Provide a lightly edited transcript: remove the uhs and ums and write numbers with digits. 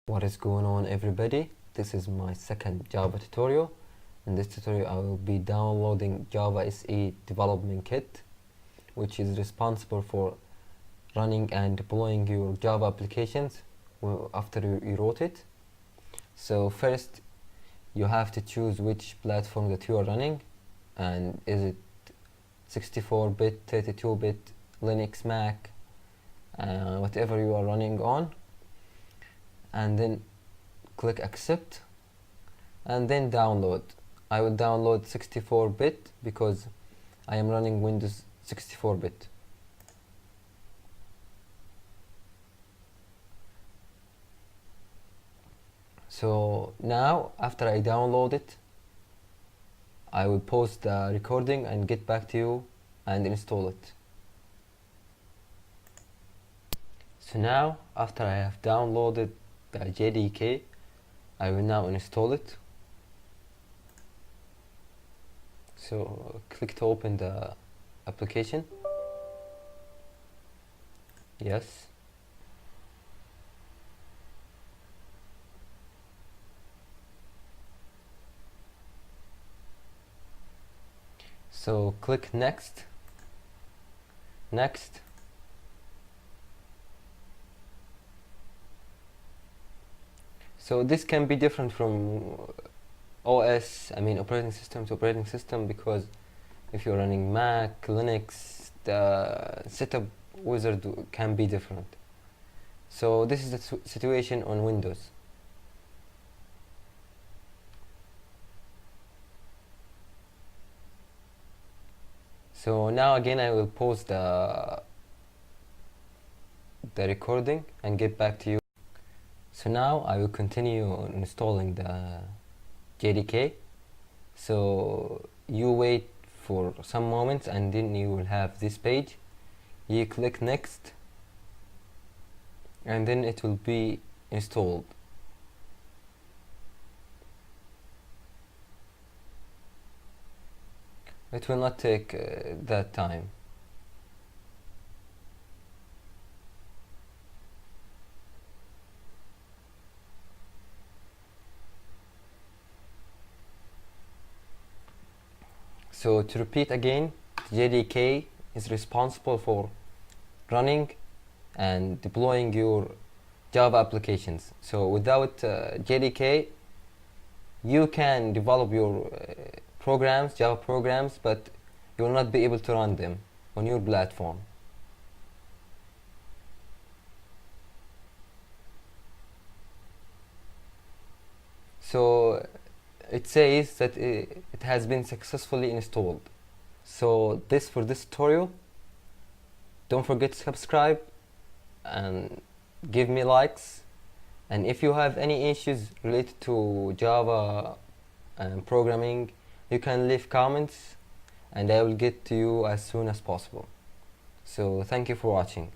What is going on, everybody? This is my second Java tutorial. In this tutorial I will be downloading Java SE development kit, which is responsible for running and deploying your Java applications after you wrote it. So first you have to choose which platform that you are running, and is it 64-bit, 32-bit, Linux, Mac, whatever you are running on, and then click accept and then download. I will download 64-bit because I am running Windows 64-bit. So now after I download it, I will pause the recording and get back to you and install it. So now after I have downloaded the JDK, I will now install it. So click to open the application. Yes. So click next. Next. So this can be different from operating system to operating system, because if you're running Mac, Linux, the setup wizard can be different. So this is the situation on Windows. So now again I will pause the recording and get back to you. So now I will continue installing the JDK. So you wait for some moments and then you will have this page. You click next and then it will be installed. It will not take that time. So to repeat again, JDK is responsible for running and deploying your Java applications. So without JDK, you can develop your programs, Java programs, but you will not be able to run them on your platform. So it says that it has been successfully installed. So this for this tutorial. Don't forget to subscribe and give me likes, and if you have any issues related to Java and programming, you can leave comments and I will get to you as soon as possible. So thank you for watching.